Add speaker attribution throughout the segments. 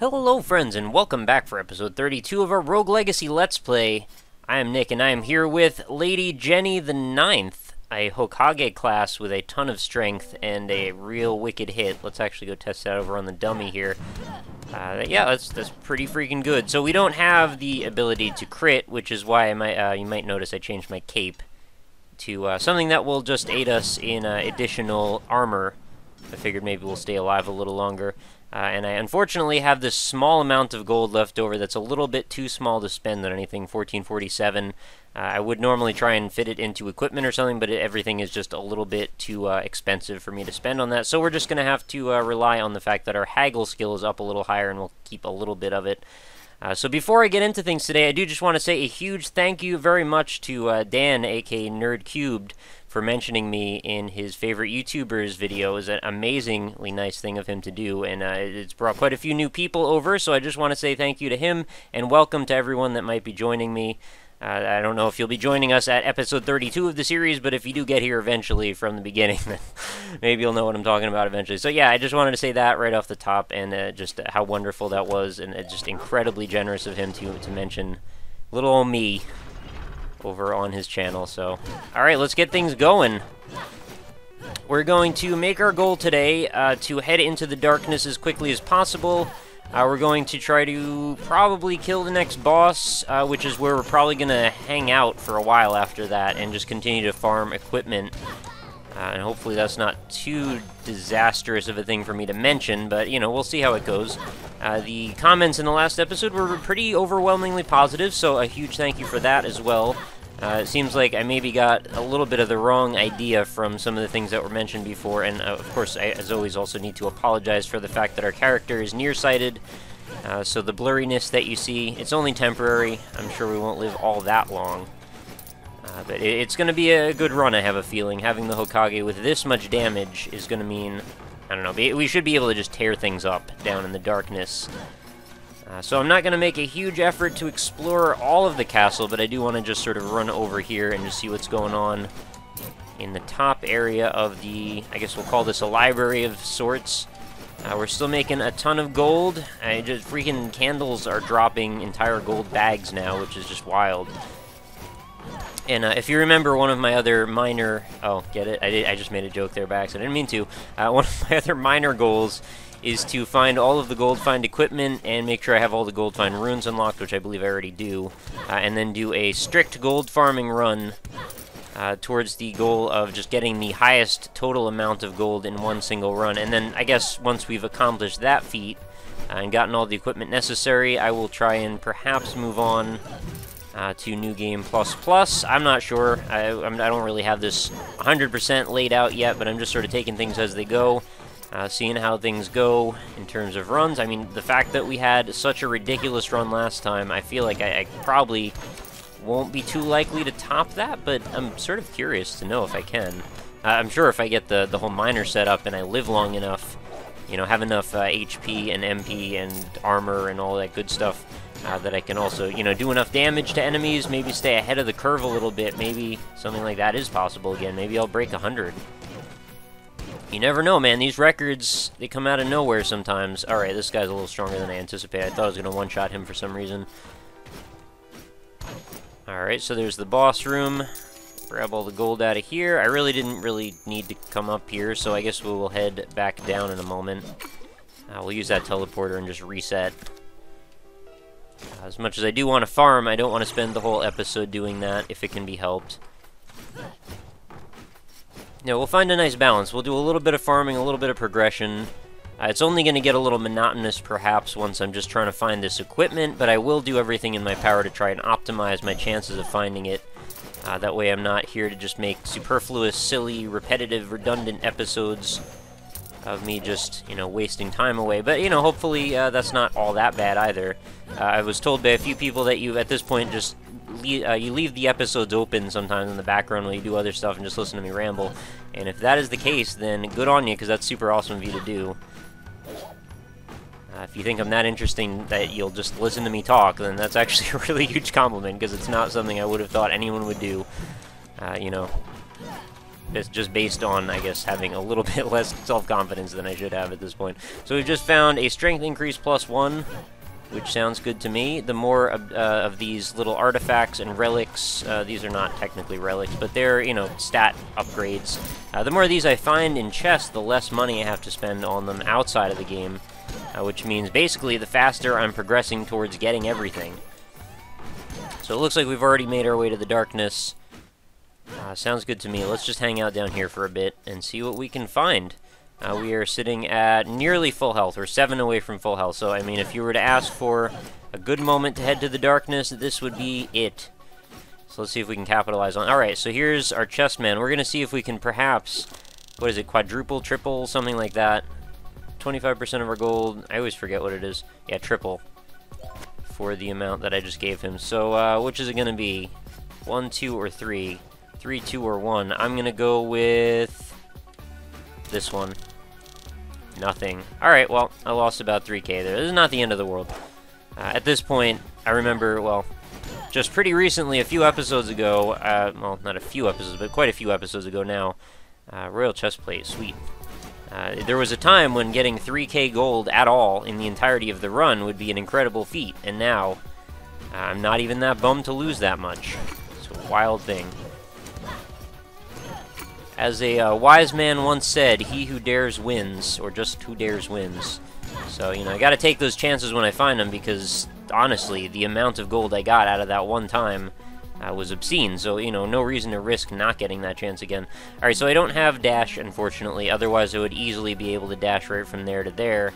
Speaker 1: Hello friends, and welcome back for episode 32 of our Rogue Legacy Let's Play. I am Nick, and I am here with Lady Jenny the Ninth, a Hokage class with a ton of strength and a real wicked hit. Let's actually go test that over on the dummy here. Yeah, that's pretty freaking good. So we don't have the ability to crit, which is why you might notice I changed my cape to something that will just aid us in additional armor. I figured maybe we'll stay alive a little longer. And I unfortunately have this small amount of gold left over that's a little bit too small to spend on anything. 1447. I would normally try and fit it into equipment or something, but everything is just a little bit too expensive for me to spend on that. So we're just going to have to rely on the fact that our haggle skill is up a little higher, and we'll keep a little bit of it. So before I get into things today, I do just want to say a huge thank you very much to Dan, aka Nerd Cubed, for mentioning me in his favorite YouTubers video. It was an amazingly nice thing of him to do, and it's brought quite a few new people over, so I just want to say thank you to him, and welcome to everyone that might be joining me. I don't know if you'll be joining us at episode 32 of the series, but if you do get here eventually from the beginning, then maybe you'll know what I'm talking about eventually. So yeah, I just wanted to say that right off the top, and just how wonderful that was, and just incredibly generous of him to mention little old me over on his channel. So alright, let's get things going. We're going to make our goal today to head into the darkness as quickly as possible. We're going to try to probably kill the next boss, which is where we're probably going to hang out for a while after that and just continue to farm equipment. And hopefully that's not too disastrous of a thing for me to mention, but, you know, we'll see how it goes. The comments in the last episode were pretty overwhelmingly positive, so a huge thank you for that as well. It seems like I maybe got a little bit of the wrong idea from some of the things that were mentioned before, and of course, I, as always, also need to apologize for the fact that our character is nearsighted, so the blurriness that you see, it's only temporary. I'm sure we won't live all that long. But it's going to be a good run, I have a feeling. Having the Hokage with this much damage is going to mean, I don't know, we should be able to just tear things up down in the darkness. So I'm not going to make a huge effort to explore all of the castle, but I do want to just sort of run over here and just see what's going on in the top area of the, I guess we'll call this a library of sorts. We're still making a ton of gold. Just freaking candles are dropping entire gold bags now, which is just wild. And if you remember one of my other minor... Oh, get it? I just made a joke there by accident. I didn't mean to. One of my other minor goals is to find all of the gold find equipment and make sure I have all the gold find runes unlocked, which I believe I already do. And then do a strict gold farming run towards the goal of just getting the highest total amount of gold in one single run. And then I guess once we've accomplished that feat and gotten all the equipment necessary, I will try and perhaps move on to New Game Plus. I'm not sure. I don't really have this 100% laid out yet, but I'm just sort of taking things as they go, seeing how things go in terms of runs. I mean, the fact that we had such a ridiculous run last time, I feel like I probably won't be too likely to top that, but I'm sort of curious to know if I can. I'm sure if I get the whole miner set up and I live long enough, you know, have enough HP and MP and armor and all that good stuff, that I can also, you know, do enough damage to enemies, maybe stay ahead of the curve a little bit, maybe something like that is possible again. Maybe I'll break 100. You never know, man. These records, they come out of nowhere sometimes. Alright, this guy's a little stronger than I anticipated. I thought I was going to one-shot him for some reason. Alright, so there's the boss room. Grab all the gold out of here. I really didn't need to come up here, so I guess we will head back down in a moment. We'll use that teleporter and just reset. As much as I do want to farm, I don't want to spend the whole episode doing that, if it can be helped. Yeah, we'll find a nice balance. We'll do a little bit of farming, a little bit of progression. It's only going to get a little monotonous, perhaps, once I'm just trying to find this equipment, but I will do everything in my power to try and optimize my chances of finding it. That way I'm not here to just make superfluous, silly, repetitive, redundant episodes of me just, you know, wasting time away. But, you know, hopefully that's not all that bad either. I was told by a few people that you, at this point, just you leave the episodes open sometimes in the background while you do other stuff and just listen to me ramble. And if that is the case, then good on you, because that's super awesome of you to do. If you think I'm that interesting that you'll just listen to me talk, then that's actually a really huge compliment, because it's not something I would have thought anyone would do, you know. It's just based on, I guess, having a little bit less self-confidence than I should have at this point. So we've just found a strength increase +1, which sounds good to me. The more of these little artifacts and relics, these are not technically relics, but they're, you know, stat upgrades. The more of these I find in chests, the less money I have to spend on them outside of the game, which means basically the faster I'm progressing towards getting everything. So it looks like we've already made our way to the darkness. Sounds good to me. Let's just hang out down here for a bit and see what we can find. We are sitting at nearly full health. We're 7 away from full health. So, I mean, if you were to ask for a good moment to head to the darkness, this would be it. So let's see if we can capitalize on it. Alright, so here's our chest man. We're going to see if we can perhaps, what is it, quadruple, triple, something like that. 25% of our gold. I always forget what it is. Yeah, triple for the amount that I just gave him. So, which is it going to be? 1, 2, or 3? 3, 2, or 1. I'm going to go with this one. Nothing. Alright, well, I lost about 3k there. This is not the end of the world. At this point, I remember, well, just pretty recently, a few episodes ago, well, not a few episodes, but quite a few episodes ago now, Royal Chestplate, sweet. There was a time when getting 3k gold at all in the entirety of the run would be an incredible feat, and now, I'm not even that bummed to lose that much. It's a wild thing. As a wise man once said, he who dares wins, or just who dares wins. So, you know, I gotta take those chances when I find them, because, honestly, the amount of gold I got out of that one time was obscene. So, you know, no reason to risk not getting that chance again. Alright, so I don't have dash, unfortunately, otherwise I would easily be able to dash right from there to there.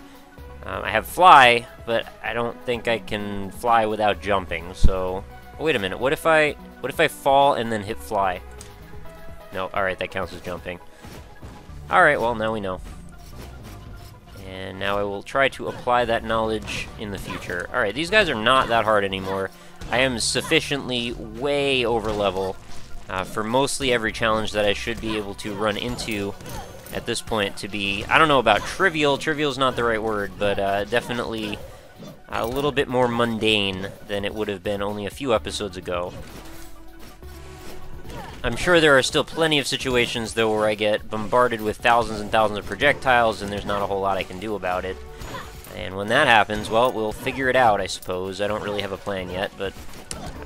Speaker 1: I have fly, but I don't think I can fly without jumping, so... Oh, wait a minute, what if I fall and then hit fly? No, alright, that counts as jumping. Alright, well, now we know. And now I will try to apply that knowledge in the future. Alright, these guys are not that hard anymore. I am sufficiently way over level for mostly every challenge that I should be able to run into at this point to be, I don't know about trivial, trivial's not the right word, but definitely a little bit more mundane than it would have been only a few episodes ago. I'm sure there are still plenty of situations, though, where I get bombarded with thousands and thousands of projectiles, and there's not a whole lot I can do about it. And when that happens, well, we'll figure it out, I suppose. I don't really have a plan yet, but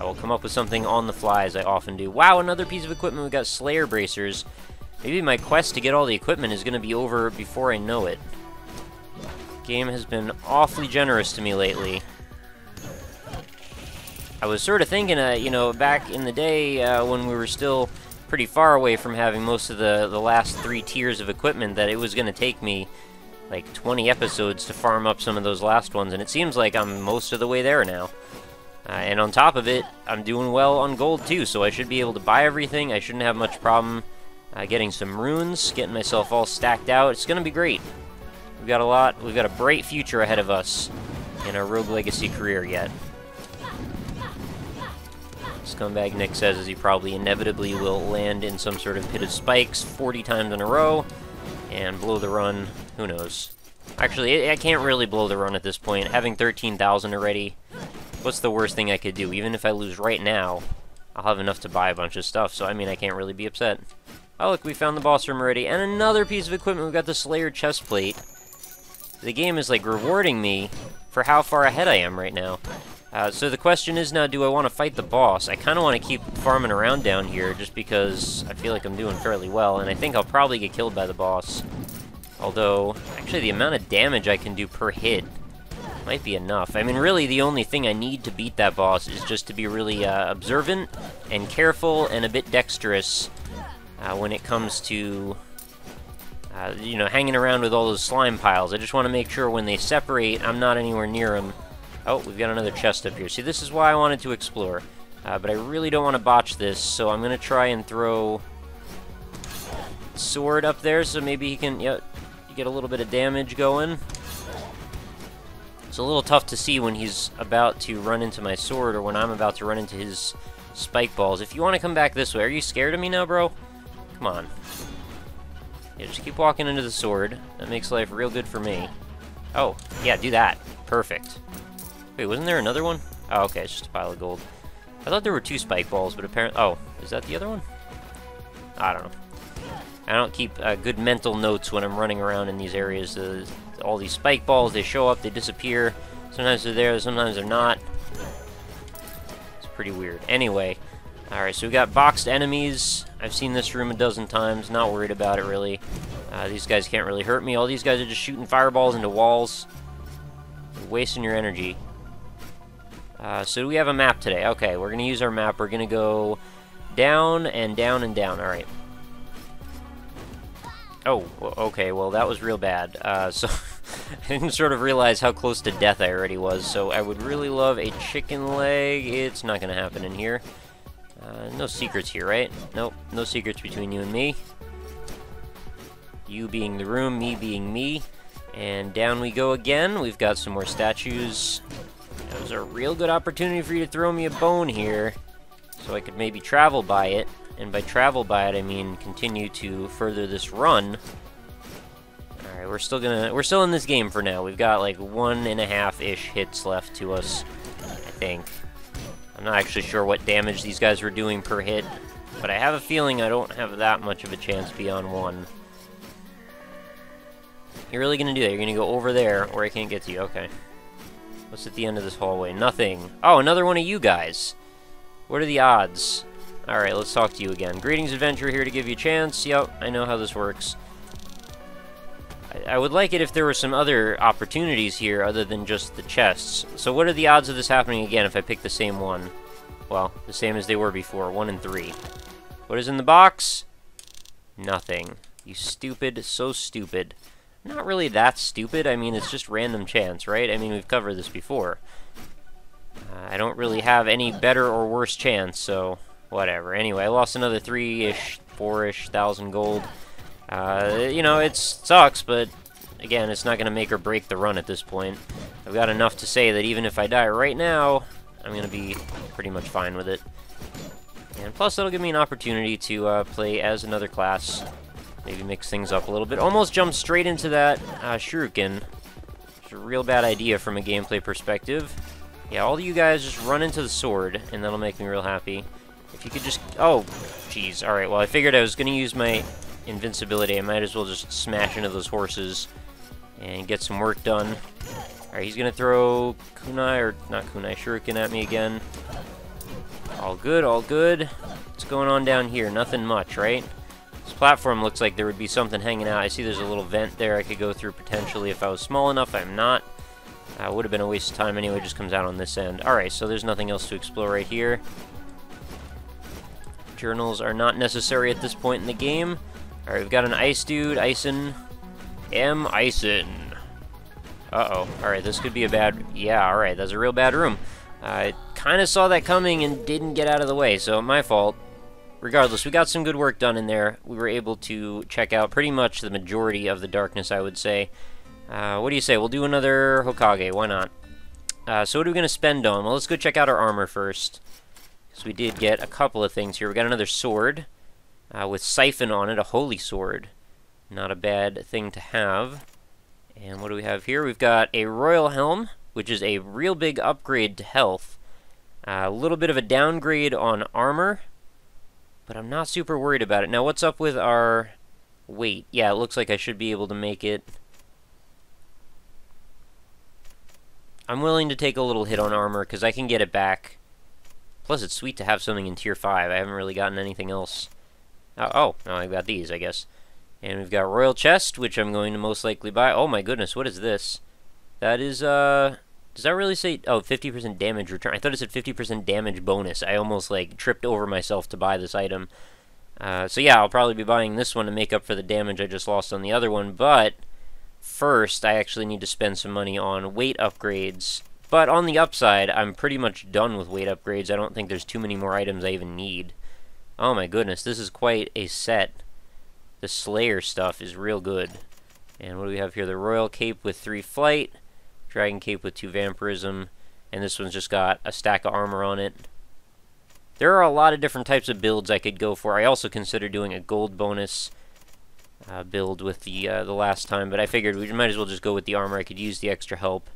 Speaker 1: I will come up with something on the fly, as I often do. Wow, another piece of equipment. We got Slayer Bracers. Maybe my quest to get all the equipment is going to be over before I know it. The game has been awfully generous to me lately. I was sort of thinking, you know, back in the day when we were still pretty far away from having most of the last 3 tiers of equipment, that it was going to take me like 20 episodes to farm up some of those last ones, and it seems like I'm most of the way there now. And on top of it, I'm doing well on gold too, so I should be able to buy everything. I shouldn't have much problem getting some runes, getting myself all stacked out. It's going to be great. We've got a bright future ahead of us in our Rogue Legacy career yet. Scumbag Nick says as he probably inevitably will land in some sort of pit of spikes 40 times in a row and blow the run. Who knows? Actually, I can't really blow the run at this point. Having 13,000 already, what's the worst thing I could do? Even if I lose right now, I'll have enough to buy a bunch of stuff, so I mean, I can't really be upset. Oh, look, we found the boss room already, and another piece of equipment. We've got the Slayer chest plate. The game is, like, rewarding me for how far ahead I am right now. So the question is now, do I want to fight the boss? I kind of want to keep farming around down here just because I feel like I'm doing fairly well, and I think I'll probably get killed by the boss. Although, actually, the amount of damage I can do per hit might be enough. I mean, really, the only thing I need to beat that boss is just to be really observant and careful and a bit dexterous when it comes to, you know, hanging around with all those slime piles. I just want to make sure when they separate, I'm not anywhere near them. Oh, we've got another chest up here. See, this is why I wanted to explore. But I really don't want to botch this, so I'm going to try and throw sword up there, so maybe he can, yep, get a little bit of damage going. It's a little tough to see when he's about to run into my sword, or when I'm about to run into his spike balls. If you want to come back this way, are you scared of me now, bro? Come on. Yeah, just keep walking into the sword. That makes life real good for me. Oh, yeah, do that. Perfect. Wait, wasn't there another one? Oh, okay, it's just a pile of gold. I thought there were 2 spike balls, but apparently... Oh, is that the other one? I don't know. I don't keep good mental notes when I'm running around in these areas. All these spike balls, they show up, they disappear. Sometimes they're there, sometimes they're not. It's pretty weird. Anyway, alright, so we got boxed enemies. I've seen this room a dozen times, not worried about it really. These guys can't really hurt me. All these guys are just shooting fireballs into walls. You're wasting your energy. So do we have a map today? Okay, we're going to use our map. We're going to go down and down and down. Alright. Oh, okay, well that was real bad. So I didn't sort of realize how close to death I already was, so I would really love a chicken leg. It's not going to happen in here. No secrets here, right? Nope, no secrets between you and me. You being the room, me being me. And down we go again. We've got some more statues. That was a real good opportunity for you to throw me a bone here, so I could maybe travel by it. And by travel by it, I mean continue to further this run. Alright, we're still in this game for now. We've got like 1.5-ish hits left to us, I think. I'm not actually sure what damage these guys were doing per hit, but I have a feeling I don't have that much of a chance beyond 1. You're really gonna do that? You're gonna go over there, or I can't get to you? Okay. What's at the end of this hallway? Nothing. Oh, another one of you guys. What are the odds? Alright, let's talk to you again. Greetings, adventurer, here to give you a chance. Yep, I know how this works. I would like it if there were some other opportunities here other than just the chests. So what are the odds of this happening again if I pick the same one? Well, the same as they were before, 1 in 3. What is in the box? Nothing. You stupid, so stupid. Not really that stupid, I mean, it's just random chance, right? I mean, we've covered this before. I don't really have any better or worse chance, so whatever. Anyway, I lost another 3-ish, 4-ish thousand gold. You know, it sucks, but again, it's not going to make or break the run at this point. I've got enough to say that even if I die right now, I'm going to be pretty much fine with it. And plus, it'll give me an opportunity to play as another class. Maybe mix things up a little bit. Almost jumped straight into that shuriken. It's a real bad idea from a gameplay perspective. Yeah, all of you guys just run into the sword, and that'll make me real happy. If you could just... Oh, jeez. Alright, well, I figured I was going to use my invincibility. I might as well just smash into those horses and get some work done. Alright, he's going to throw kunai, or not kunai, shuriken at me again. All good, all good. What's going on down here? Nothing much, right? This platform looks like there would be something hanging out. I see there's a little vent there I could go through potentially if I was small enough. I'm not. Would have been a waste of time anyway, it just comes out on this end. Alright, so there's nothing else to explore right here. Journals are not necessary at this point in the game. Alright, we've got an ice dude, Ison. Ison. Uh-oh. Alright, this could be a bad... Yeah, alright, that's a real bad room. I kind of saw that coming and didn't get out of the way, so my fault. Regardless, we got some good work done in there. We were able to check out pretty much the majority of the darkness, I would say. What do you say? We'll do another Hokage. Why not? So what are we going to spend on? Well, let's go check out our armor first. So we did get a couple of things here. We got another sword with siphon on it, a holy sword. Not a bad thing to have. And what do we have here? We've got a royal helm, which is a real big upgrade to health. A little bit of a downgrade on armor, but I'm not super worried about it. Now, what's up with our weight? Yeah, it looks like I should be able to make it. I'm willing to take a little hit on armor, because I can get it back. Plus, it's sweet to have something in Tier 5. I haven't really gotten anything else. Oh, I've got these, I guess. And we've got Royal Chest, which I'm going to most likely buy. Oh my goodness, what is this? That is, does that really say... Oh, 50% damage return. I thought it said 50% damage bonus. I almost, like, tripped over myself to buy this item. So yeah, I'll probably be buying this one to make up for the damage I just lost on the other one, but... First, I actually need to spend some money on weight upgrades. But on the upside, I'm pretty much done with weight upgrades. I don't think there's too many more items I even need. Oh my goodness, this is quite a set. The Slayer stuff is real good. And what do we have here? The Royal Cape with 3 Flight, Dragon Cape with 2 Vampirism, and this one's just got a stack of armor on it. There are a lot of different types of builds I could go for. I also considered doing a gold bonus build with the last time, but I figured we might as well just go with the armor. I could use the extra help.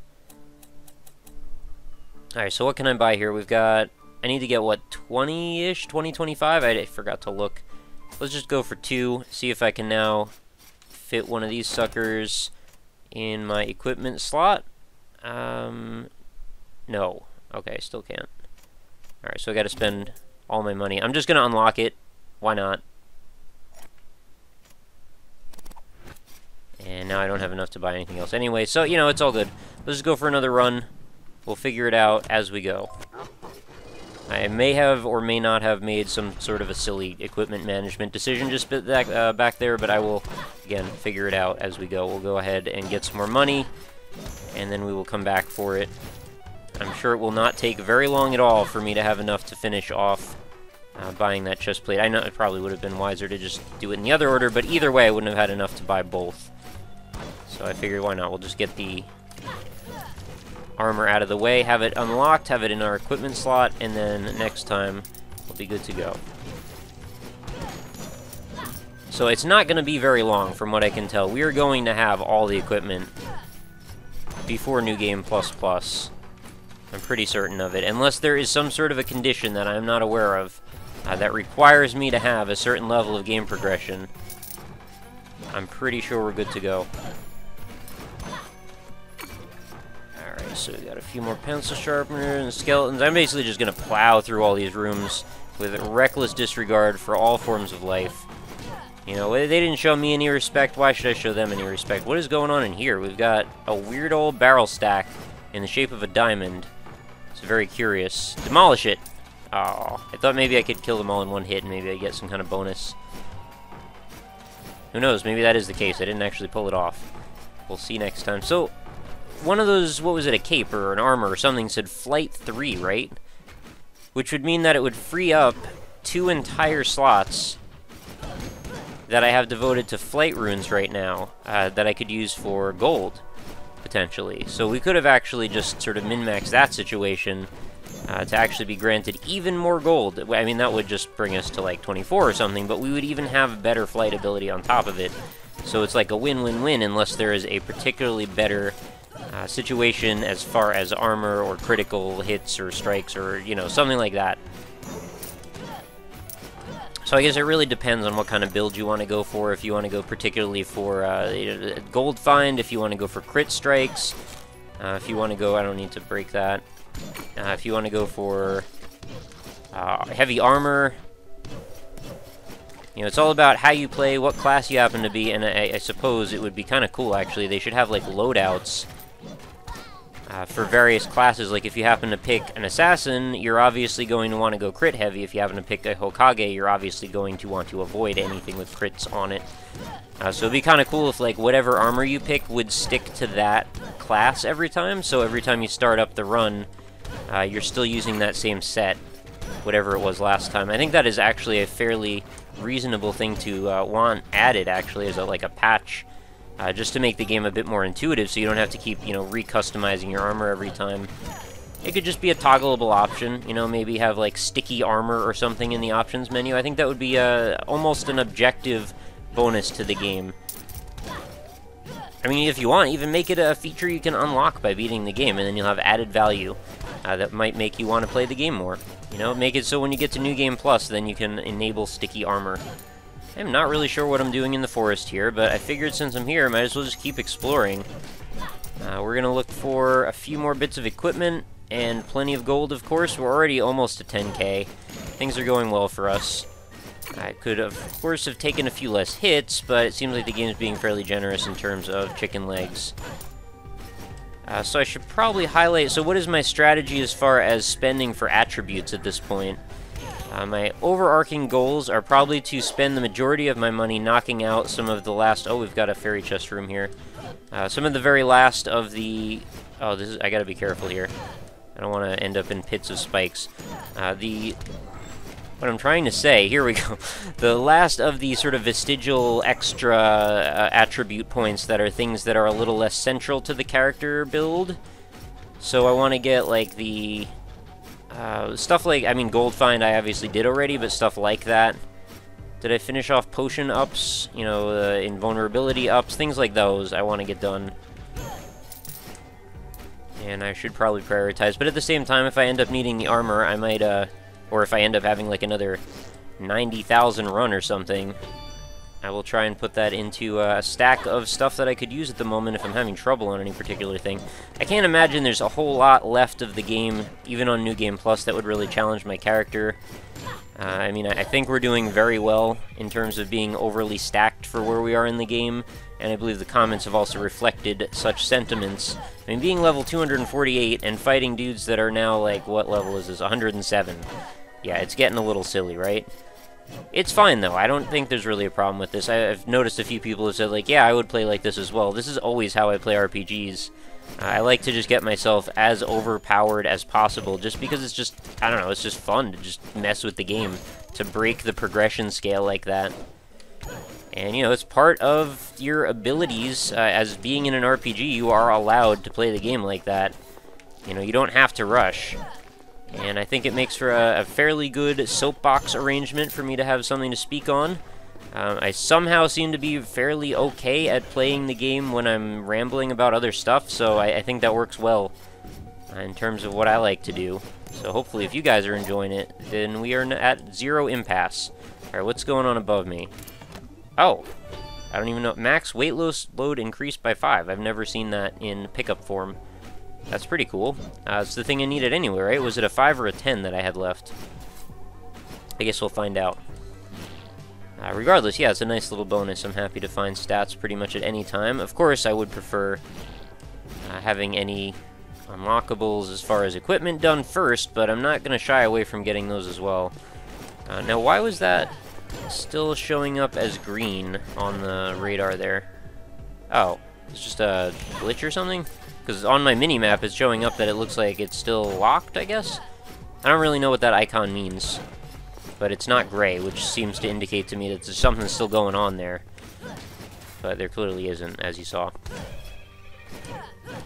Speaker 1: Alright, so what can I buy here? We've got... I need to get, what, 20-ish? 20, 25? I forgot to look. let's just go for 2, see if I can now fit one of these suckers in my equipment slot. No. Okay, still can't. Alright, so I gotta spend all my money. I'm just gonna unlock it. Why not? And now I don't have enough to buy anything else anyway, so, you know, it's all good. Let's just go for another run. We'll figure it out as we go. I may have or may not have made some sort of a silly equipment management decision just back there, but I will, again, figure it out as we go. We'll go ahead and get some more money, and then we will come back for it. I'm sure it will not take very long at all for me to have enough to finish off buying that chest plate. I know it probably would have been wiser to just do it in the other order, but either way I wouldn't have had enough to buy both. So I figured, why not? We'll just get the armor out of the way, have it unlocked, have it in our equipment slot, and then next time we'll be good to go. So it's not going to be very long from what I can tell. We are going to have all the equipment before New Game Plus Plus. I'm pretty certain of it, unless there is some sort of a condition that I'm not aware of that requires me to have a certain level of game progression. I'm pretty sure we're good to go. Alright, so we got a few more pencil sharpeners and skeletons. I'm basically just going to plow through all these rooms with reckless disregard for all forms of life. You know, they didn't show me any respect, why should I show them any respect? What is going on in here? We've got a weird old barrel stack in the shape of a diamond. It's very curious. Demolish it! Oh, I thought maybe I could kill them all in one hit and maybe I'd get some kind of bonus. Who knows, maybe that is the case. I didn't actually pull it off. We'll see next time. So, one of those, what was it, a cape or an armor or something said Flight 3, right? Which would mean that it would free up 2 entire slots that I have devoted to flight runes right now, that I could use for gold, potentially. So we could have actually just sort of min-maxed that situation to actually be granted even more gold. I mean, that would just bring us to like 24 or something, but we would even have better flight ability on top of it. So it's like a win-win-win unless there is a particularly better situation as far as armor or critical hits or strikes or, you know, something like that. So I guess it really depends on what kind of build you want to go for. If you want to go particularly for gold find, if you want to go for crit strikes, if you want to go, I don't need to break that. If you want to go for heavy armor, you know, it's all about how you play, what class you happen to be, and I suppose it would be kind of cool, actually. They should have, like, loadouts for various classes. Like, if you happen to pick an assassin, you're obviously going to want to go crit heavy. If you happen to pick a Hokage, you're obviously going to want to avoid anything with crits on it. So it'd be kind of cool if, like, whatever armor you pick would stick to that class every time. So every time you start up the run, you're still using that same set, whatever it was last time. I think that is actually a fairly reasonable thing to want added, actually, as like a patch, just to make the game a bit more intuitive, so you don't have to keep, you know, re-customizing your armor every time. It could just be a toggleable option, you know, maybe have like sticky armor or something in the options menu. I think that would be almost an objective bonus to the game. I mean, if you want, even make it a feature you can unlock by beating the game, and then you'll have added value that might make you want to play the game more. You know, make it so when you get to New Game Plus, then you can enable sticky armor. I'm not really sure what I'm doing in the forest here, but I figured since I'm here, I might as well just keep exploring. We're going to look for a few more bits of equipment, and plenty of gold, of course. We're already almost to 10k. Things are going well for us. I could, of course, have taken a few less hits, but it seems like the game's being fairly generous in terms of chicken legs. So I should probably highlight... So what is my strategy as far as spending for attributes at this point? My overarching goals are probably to spend the majority of my money knocking out some of the last... Oh, we've got a fairy chest room here. Some of the very last of the... Oh, this is... I gotta be careful here. I don't want to end up in pits of spikes. What I'm trying to say, here we go, the last of the sort of vestigial extra attribute points that are things that are a little less central to the character build. So I want to get, like, the stuff like, I mean, gold find I obviously did already, but stuff like that. Did I finish off potion ups, you know, invulnerability ups, things like those I want to get done. And I should probably prioritize, but at the same time, if I end up needing the armor, I might, or if I end up having, like, another 90,000 run or something, I will try and put that into a stack of stuff that I could use at the moment if I'm having trouble on any particular thing. I can't imagine there's a whole lot left of the game, even on New Game Plus, that would really challenge my character. I mean, I think we're doing very well in terms of being overly stacked for where we are in the game, and I believe the comments have also reflected such sentiments. I mean, being level 248 and fighting dudes that are now, like, what level is this? 107. Yeah, it's getting a little silly, right? It's fine, though. I don't think there's really a problem with this. I've noticed a few people have said, like, yeah, I would play like this as well. This is always how I play RPGs. I like to just get myself as overpowered as possible, just because it's just, I don't know, it's just fun to just mess with the game, to break the progression scale like that. And, you know, it's part of your abilities. As being in an RPG, you are allowed to play the game like that. You know, you don't have to rush. And I think it makes for a fairly good soapbox arrangement for me to have something to speak on. I somehow seem to be fairly okay at playing the game when I'm rambling about other stuff, so I think that works well in terms of what I like to do. So hopefully if you guys are enjoying it, then we are at 0 impasse. Alright, what's going on above me? Oh, I don't even know. Max weight load increased by 5. I've never seen that in pickup form. That's pretty cool. It's the thing I needed anyway, right? Was it a 5 or a 10 that I had left? I guess we'll find out. Regardless, yeah, it's a nice little bonus. I'm happy to find stats pretty much at any time. Of course, I would prefer having any unlockables as far as equipment done first, but I'm not going to shy away from getting those as well. Now, why was that still showing up as green on the radar there? Oh, it's just a glitch or something? Because on my mini-map, it's showing up that it looks like it's still locked, I guess? I don't really know what that icon means. But it's not gray, which seems to indicate to me that there's something still going on there. But there clearly isn't, as you saw.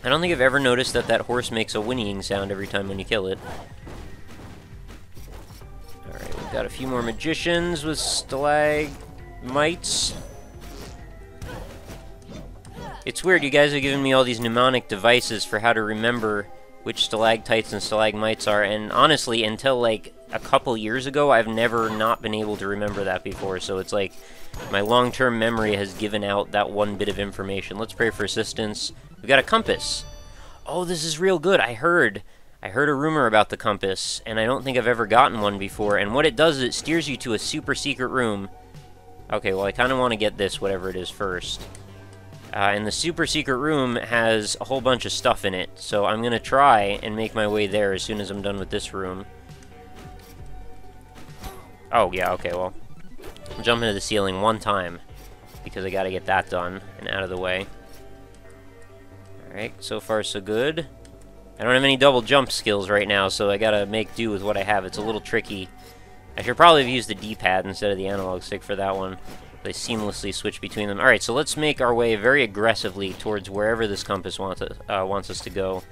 Speaker 1: I don't think I've ever noticed that that horse makes a whinnying sound every time when you kill it. Alright, we've got a few more magicians with stalagmites. It's weird, you guys have given me all these mnemonic devices for how to remember which stalactites and stalagmites are, and honestly, until like a couple years ago, I've never not been able to remember that before, so it's like my long-term memory has given out that one bit of information. Let's pray for assistance. We've got a compass. Oh, this is real good. I heard a rumor about the compass, and I don't think I've ever gotten one before, and what it does is it steers you to a super secret room. Okay, well, I kind of want to get this, whatever it is, first. And the super secret room has a whole bunch of stuff in it, so I'm going to try and make my way there as soon as I'm done with this room. Oh, yeah, okay, well, I'll jump into the ceiling one time, because I gotta get that done and out of the way. Alright, so far so good. I don't have any double jump skills right now, so I gotta make do with what I have. It's a little tricky. I should probably have used the D-pad instead of the analog stick for that one. They seamlessly switch between them. Alright, so let's make our way very aggressively towards wherever this compass wants us to go.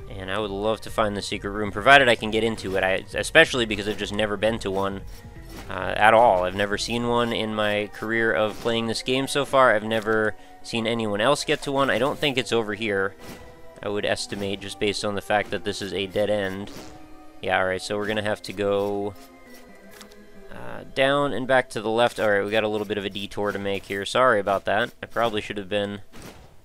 Speaker 1: And I would love to find the secret room, provided I can get into it. Especially because I've just never been to one at all. I've never seen one in my career of playing this game so far. I've never seen anyone else get to one. I don't think it's over here, I would estimate, just based on the fact that this is a dead end. Yeah, alright, so we're going to have to go down and back to the left. Alright, we got a little bit of a detour to make here. Sorry about that. I probably should have been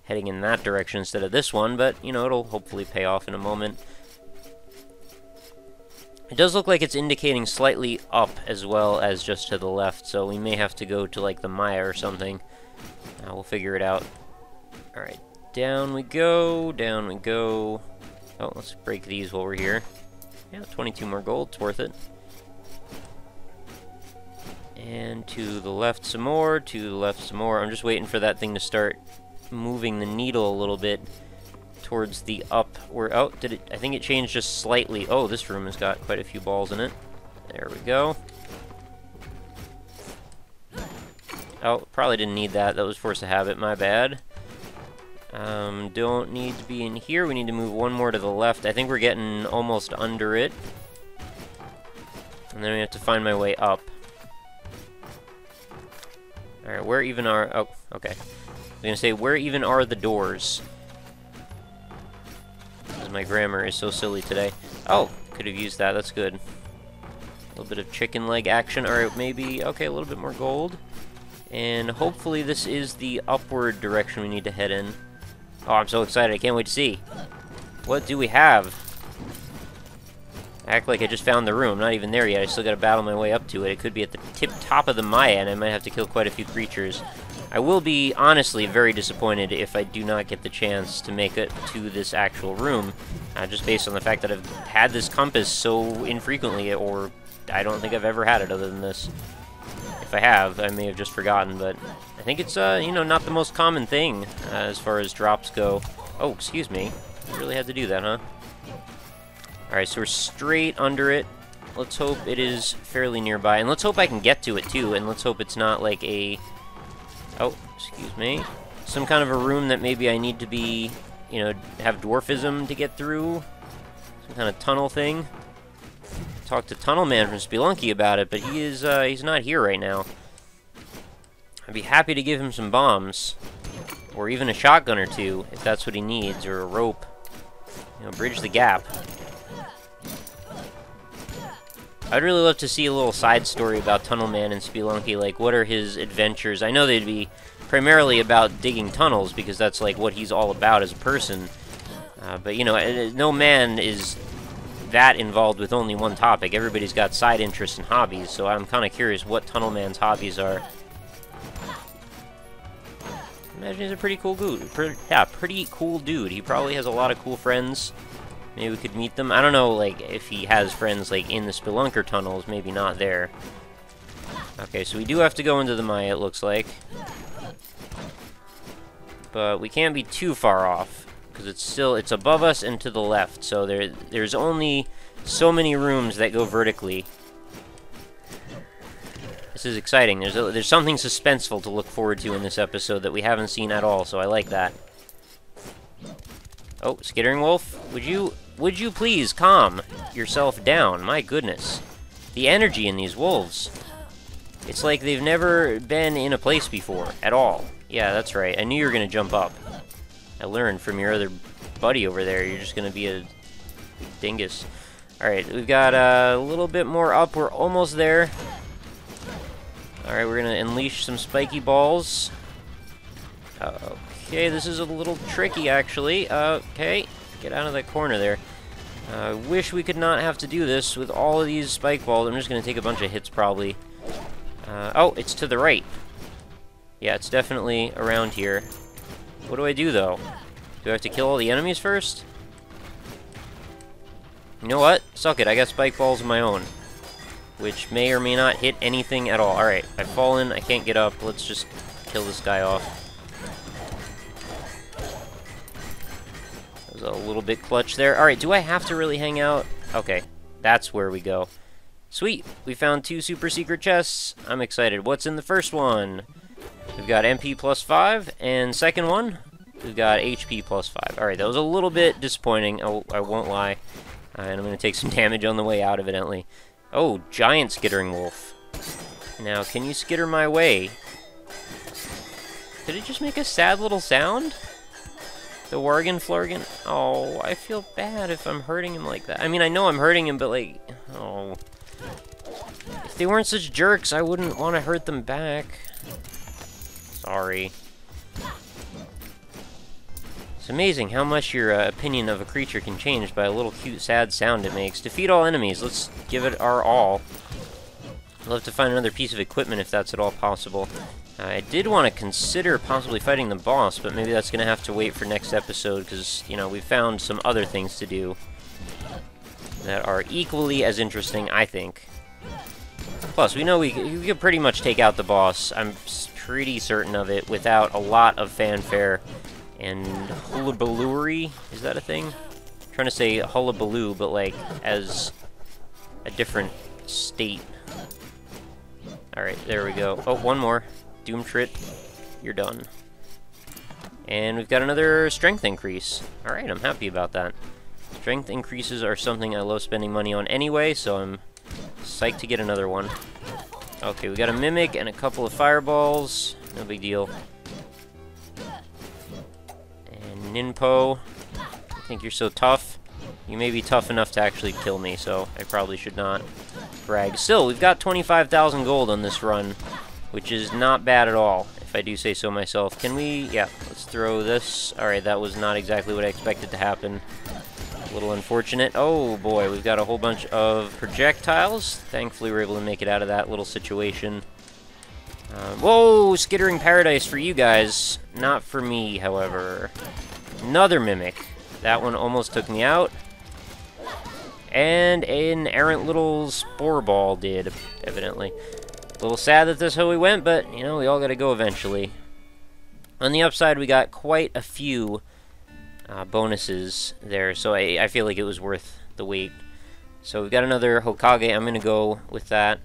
Speaker 1: heading in that direction instead of this one, but, you know, it'll hopefully pay off in a moment. It does look like it's indicating slightly up as well as just to the left, so we may have to go to, like, the Maya or something. We'll figure it out. Alright, down we go, down we go. Oh, let's break these while we're here. Yeah, 22 more gold, it's worth it. And to the left some more, to the left some more. I'm just waiting for that thing to start moving the needle a little bit towards the up where, oh, did it, I think it changed just slightly. Oh, this room has got quite a few balls in it. There we go. Oh, probably didn't need that. That was force of habit, my bad. Don't need to be in here. We need to move one more to the left. I think we're getting almost under it. And then we have to find my way up. Alright, where even are, oh, okay. I was gonna say, where even are the doors? Because my grammar is so silly today. Oh, could have used that, that's good. A little bit of chicken leg action. Alright, maybe, okay, a little bit more gold. And hopefully this is the upward direction we need to head in. Oh, I'm so excited, I can't wait to see. What do we have? I act like I just found the room. I'm not even there yet. I still gotta battle my way up to it. It could be at the top of the Maya, and I might have to kill quite a few creatures. I will be, honestly, very disappointed if I do not get the chance to make it to this actual room, just based on the fact that I've had this compass so infrequently, or I don't think I've ever had it other than this. If I have, I may have just forgotten, but I think it's, you know, not the most common thing as far as drops go. Oh, excuse me. I really had to do that, huh? Alright, so we're straight under it. Let's hope it is fairly nearby, and let's hope I can get to it, too, and let's hope it's not like a... Oh, excuse me. Some kind of a room that maybe I need to be, you know, have dwarfism to get through. Some kind of tunnel thing. Talked to Tunnel Man from Spelunky about it, but he is, he's not here right now. I'd be happy to give him some bombs. Or even a shotgun or two, if that's what he needs, or a rope. You know, bridge the gap. I'd really love to see a little side story about Tunnel Man and Spelunky, like, what are his adventures? I know they'd be primarily about digging tunnels, because that's, like, what he's all about as a person. But, you know, no man is that involved with only one topic. Everybody's got side interests and hobbies, so I'm kind of curious what Tunnel Man's hobbies are. I imagine he's a pretty cool dude. Pretty cool dude. He probably has a lot of cool friends. Maybe we could meet them. I don't know, like, if he has friends, like, in the Spelunker tunnels. Maybe not there. Okay, so we do have to go into the Maya, it looks like. But we can't be too far off, because it's above us and to the left. So there's only so many rooms that go vertically. This is exciting. There's something suspenseful to look forward to in this episode that we haven't seen at all, so I like that. Oh, Skittering Wolf, would you please calm yourself down? My goodness. The energy in these wolves. It's like they've never been in a place before, at all. Yeah, that's right. I knew you were going to jump up. I learned from your other buddy over there. You're just going to be a dingus. Alright, we've got a little bit more up. We're almost there. Alright, we're going to unleash some spiky balls. Okay, this is a little tricky, actually. Okay, get out of that corner there. I wish we could not have to do this with all of these spike balls. I'm just going to take a bunch of hits, probably. Oh, it's to the right. Yeah, it's definitely around here. What do I do, though? Do I have to kill all the enemies first? You know what? Suck it, I got spike balls of my own. Which may or may not hit anything at all. Alright, I've fallen, I can't get up. Let's just kill this guy off. That was a little bit clutch there. Alright, do I have to really hang out? Okay, that's where we go. Sweet, we found 2 super secret chests. I'm excited. What's in the first one? We've got MP plus 5, and second one, we've got HP plus 5. Alright, that was a little bit disappointing, I won't lie. And I'm going to take some damage on the way out, evidently. Oh, giant Skittering Wolf. Now, can you skitter my way? Did it just make a sad little sound? The Wargan Florgan? Oh, I feel bad if I'm hurting him like that. I mean, I know I'm hurting him, but like, oh. If they weren't such jerks, I wouldn't want to hurt them back. Sorry. It's amazing how much your opinion of a creature can change by a little cute, sad sound it makes. Defeat all enemies. Let's give it our all. I'd love to find another piece of equipment if that's at all possible. I did want to consider possibly fighting the boss, but maybe that's going to have to wait for next episode, because, you know, we found some other things to do that are equally as interesting, I think. Plus, we know we could pretty much take out the boss. I'm pretty certain of it, without a lot of fanfare and hullabalooery. Is that a thing? I'm trying to say hullabaloo, but like as a different state. Alright, there we go. Oh, one more. Doom Trit. You're done. And we've got another strength increase. Alright, I'm happy about that. Strength increases are something I love spending money on anyway, so I'm psyched to get another one. Okay, we got a Mimic and a couple of Fireballs. No big deal. And Ninpo. I think you're so tough. You may be tough enough to actually kill me, so I probably should not. brag. Still, we've got 25,000 gold on this run, which is not bad at all, if I do say so myself. Can we... yeah, let's throw this. Alright, that was not exactly what I expected to happen. A little unfortunate. Oh boy, we've got a whole bunch of projectiles. Thankfully, we're able to make it out of that little situation. Whoa, skittering paradise for you guys. Not for me, however. Another mimic. That one almost took me out. And an errant little spore ball did, evidently. A little sad that this is how we went, but, you know, we all gotta go eventually. On the upside, we got quite a few bonuses there, so I feel like it was worth the wait. So we've got another Hokage. I'm gonna go with that.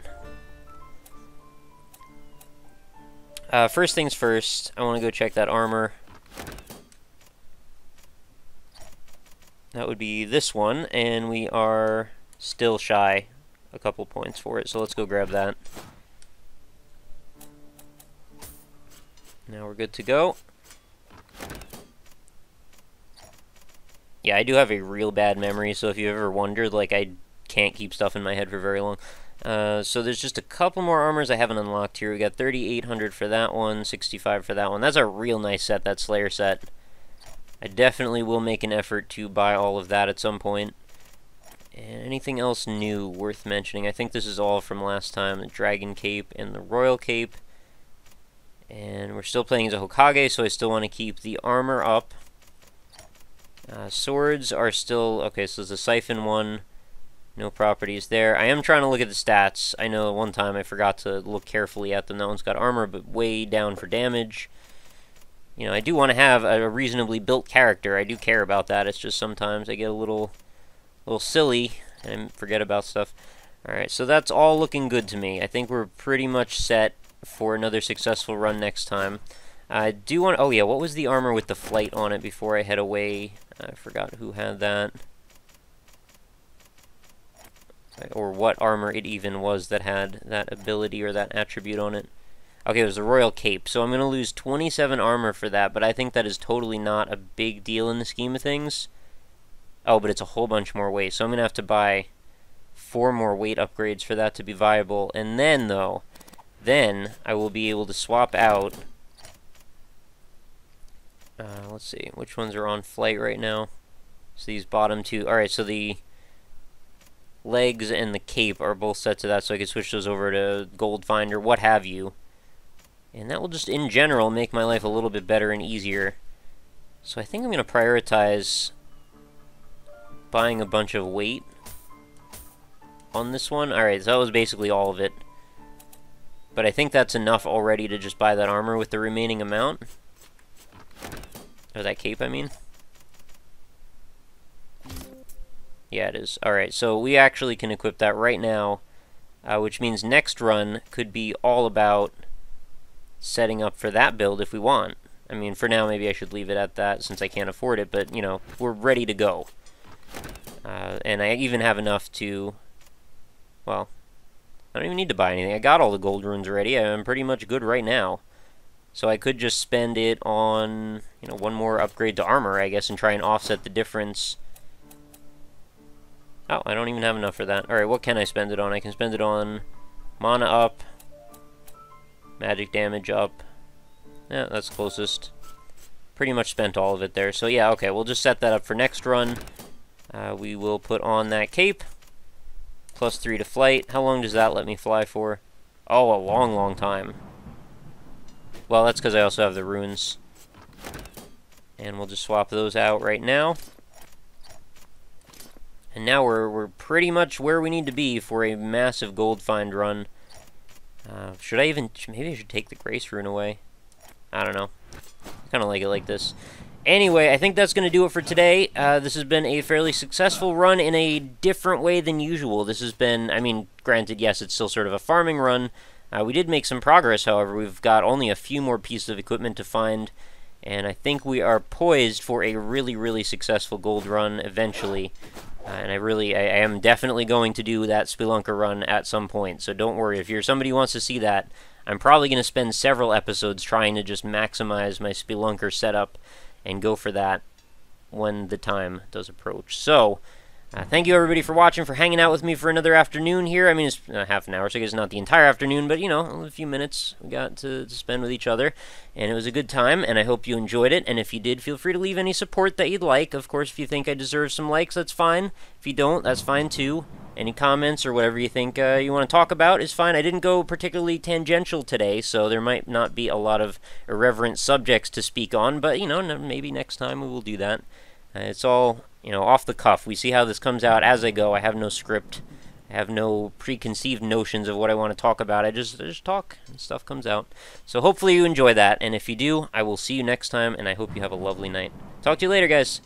Speaker 1: First things first, I want to go check that armor. That would be this one, and we are still shy a couple points for it, so let's go grab that. Now we're good to go. Yeah, I do have a real bad memory, so if you ever wondered, like, I can't keep stuff in my head for very long. So there's just a couple more armors I haven't unlocked here. We got 3,800 for that one, 65 for that one. That's a real nice set, that Slayer set. I definitely will make an effort to buy all of that at some point. And anything else new worth mentioning? I think this is all from last time. The Dragon Cape and the Royal Cape. And we're still playing as a Hokage, so I still want to keep the armor up. Swords are still... okay, so there's a Siphon one. No properties there. I am trying to look at the stats. I know one time I forgot to look carefully at them. That one's got armor, but way down for damage. You know, I do want to have a reasonably built character. I do care about that. It's just sometimes I get a little silly and forget about stuff. Alright, so that's all looking good to me. I think we're pretty much set for another successful run next time. I do want... oh yeah, what was the armor with the flight on it before I head away? I forgot who had that. Or what armor it even was that had that ability or that attribute on it. Okay, it was the Royal Cape. So I'm going to lose 27 armor for that, but I think that is totally not a big deal in the scheme of things. Oh, but it's a whole bunch more weight. So I'm going to have to buy 4 more weight upgrades for that to be viable. And then, though, then I will be able to swap out... let's see, which ones are on flight right now? So these bottom two... alright, so the legs and the cape are both set to that, so I can switch those over to Gold Finder, what have you. And that will just, in general, make my life a little bit better and easier. So I think I'm going to prioritize buying a bunch of weight on this one. Alright, so that was basically all of it. But I think that's enough already to just buy that armor with the remaining amount. Or that cape, I mean. Yeah, it is. Alright, so we actually can equip that right now, which means next run could be all about setting up for that build if we want. I mean, for now, maybe I should leave it at that since I can't afford it, but, you know, we're ready to go. And I even have enough to... well, I don't even need to buy anything. I got all the gold runes already. I'm pretty much good right now. So I could just spend it on, you know, one more upgrade to armor, I guess, and try and offset the difference. Oh, I don't even have enough for that. Alright, what can I spend it on? I can spend it on mana up, magic damage up. Yeah, that's closest. Pretty much spent all of it there. So yeah, okay, we'll just set that up for next run. We will put on that cape. +3 to flight. How long does that let me fly for? Oh, a long, long time. Well, that's because I also have the runes. And we'll just swap those out right now. And now we're pretty much where we need to be for a massive gold find run. Should I even... maybe I should take the Grace rune away. I don't know. I kind of like it like this. Anyway, I think that's going to do it for today. This has been a fairly successful run in a different way than usual. This has been... I mean, granted, yes, it's still sort of a farming run. We did make some progress, however. We've got only a few more pieces of equipment to find. And I think we are poised for a really, really successful gold run eventually. And I am definitely going to do that Spelunker run at some point, so don't worry. If you're somebody who wants to see that, I'm probably going to spend several episodes trying to just maximize my Spelunker setup and go for that when the time does approach. So, Thank you, everybody, for watching, for hanging out with me for another afternoon here. I mean, it's half an hour, so I guess not the entire afternoon, but, you know, a few minutes we got to spend with each other. And it was a good time, and I hope you enjoyed it. And if you did, feel free to leave any support that you'd like. Of course, if you think I deserve some likes, that's fine. If you don't, that's fine, too. Any comments or whatever you think you want to talk about is fine. I didn't go particularly tangential today, so there might not be a lot of irreverent subjects to speak on, but, you know, maybe next time we will do that. It's all, you know, off the cuff. We see how this comes out as I go. I have no script. I have no preconceived notions of what I want to talk about. I just talk and stuff comes out. So hopefully you enjoy that, and if you do, I will see you next time, and I hope you have a lovely night. Talk to you later, guys.